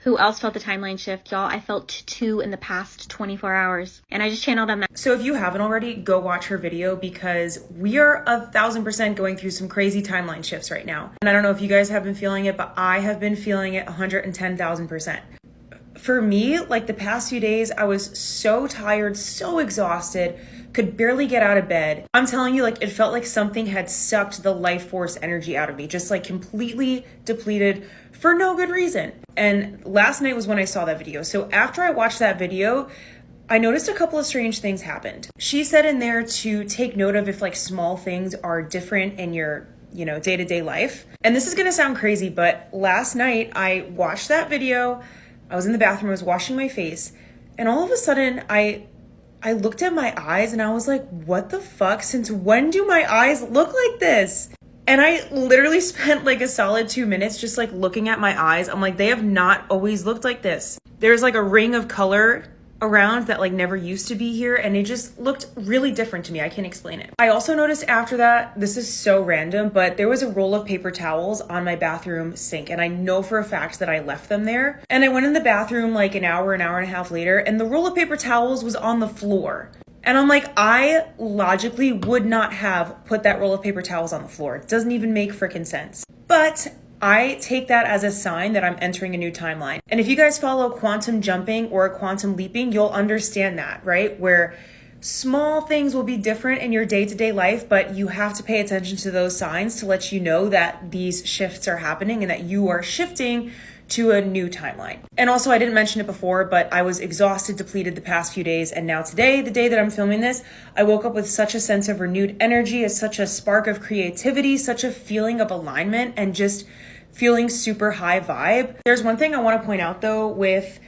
Who else felt the timeline shift, y'all? I felt 2 in the past 24 hours, and I just channeled them. So if you haven't already, go watch her video because we are 1,000% going through some crazy timeline shifts right now. And I don't know if you guys have been feeling it, but I have been feeling it 110,000%. For me, like the past few days, I was so tired, so exhausted, could barely get out of bed. I'm telling you, like, it felt like something had sucked the life force energy out of me, just like completely depleted for no good reason. And last night was when I saw that video. So after I watched that video, I noticed a couple of strange things happened. She said in there to take note of if like small things are different in your day-to-day life. And this is gonna sound crazy, but last night I watched that video. I was in the bathroom, I was washing my face, and all of a sudden I looked at my eyes and I was like, what the fuck? Since when do my eyes look like this? And I literally spent like a solid 2 minutes just like looking at my eyes. I'm like, they have not always looked like this. There's like a ring of color around that like never used to be here, and it just looked really different to me. I can't explain it. I also noticed after that, this is so random, but there was a roll of paper towels on my bathroom sink, and I know for a fact that I left them there. And I went in the bathroom like an hour and a half later, and the roll of paper towels was on the floor. And I'm like, I logically would not have put that roll of paper towels on the floor. It doesn't even make freaking sense. But I take that as a sign that I'm entering a new timeline. And if you guys follow quantum jumping or quantum leaping, you'll understand that, right? Where small things will be different in your day-to-day life, but you have to pay attention to those signs to let you know that these shifts are happening and that you are shifting to a new timeline. And also, I didn't mention it before, but I was exhausted, depleted the past few days. And now today, the day that I'm filming this, I woke up with such a sense of renewed energy, such a spark of creativity, such a feeling of alignment, and just feeling super high vibe. There's one thing I want to point out though with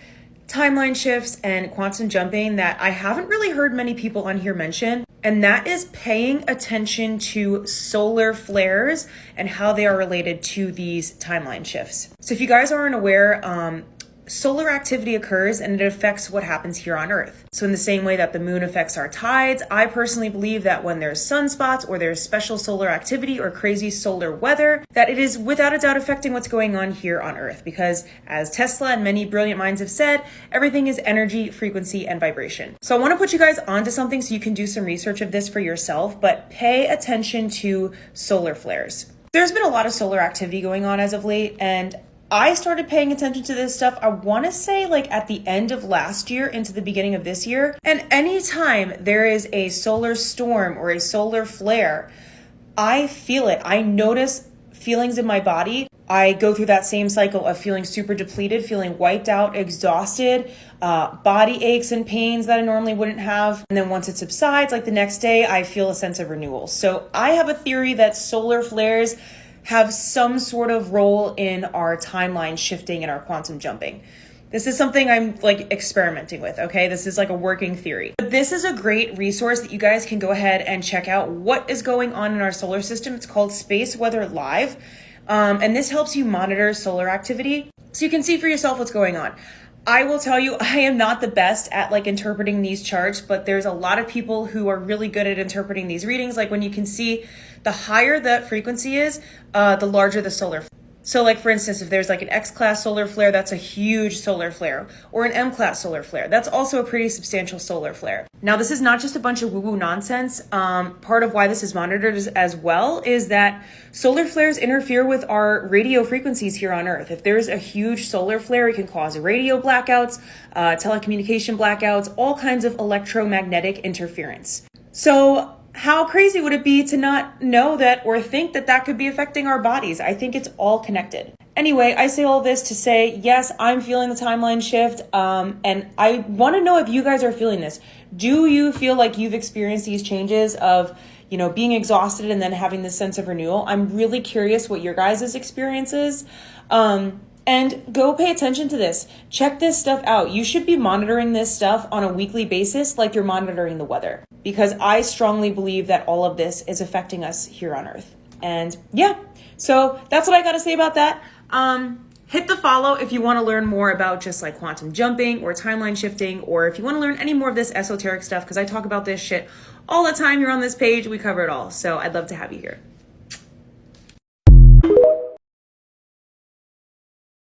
timeline shifts and quantum jumping that I haven't really heard many people on here mention, and that is paying attention to solar flares and how they are related to these timeline shifts. So if you guys aren't aware, solar activity occurs and it affects what happens here on Earth. So in the same way that the moon affects our tides, I personally believe that when there's sunspots or there's special solar activity or crazy solar weather, that it is without a doubt affecting what's going on here on Earth. Because as Tesla and many brilliant minds have said, everything is energy, frequency, and vibration. So I want to put you guys onto something so you can do some research of this for yourself, but pay attention to solar flares. There's been a lot of solar activity going on as of late, and I started paying attention to this stuff, I want to say like at the end of last year into the beginning of this year. And anytime there is a solar storm or a solar flare, I feel it. I notice feelings in my body. I go through that same cycle of feeling super depleted, feeling wiped out, exhausted, body aches and pains that I normally wouldn't have. And then once it subsides, like the next day, I feel a sense of renewal. So I have a theory that solar flares have some sort of role in our timeline shifting and our quantum jumping. This is something I'm like experimenting with, okay? This is like a working theory. But this is a great resource that you guys can go ahead and check out what is going on in our solar system. It's called Space Weather Live. And this helps you monitor solar activity so you can see for yourself what's going on. I will tell you, I am not the best at like interpreting these charts, but there's a lot of people who are really good at interpreting these readings. Like when you can see the higher the frequency is, the larger the solar. So like for instance, if there's like an X-class solar flare, that's a huge solar flare, or an M-class solar flare. That's also a pretty substantial solar flare. Now, this is not just a bunch of woo-woo nonsense. Part of why this is monitored as well is that solar flares interfere with our radio frequencies here on Earth. If there's a huge solar flare, it can cause radio blackouts, telecommunication blackouts, all kinds of electromagnetic interference. So how crazy would it be to not know that or think that that could be affecting our bodies? I think it's all connected. Anyway, I say all this to say, yes, I'm feeling the timeline shift. And I want to know if you guys are feeling this. Do you feel like you've experienced these changes of, being exhausted and then having this sense of renewal? I'm really curious what your guys' experience is. And go pay attention to this. Check this stuff out. You should be monitoring this stuff on a weekly basis like you're monitoring the weather, because I strongly believe that all of this is affecting us here on Earth. And yeah, so that's what I got to say about that. Hit the follow if you want to learn more about just like quantum jumping or timeline shifting, or if you want to learn any more of this esoteric stuff, because I talk about this shit all the time. You're on this page. We cover it all. So I'd love to have you here.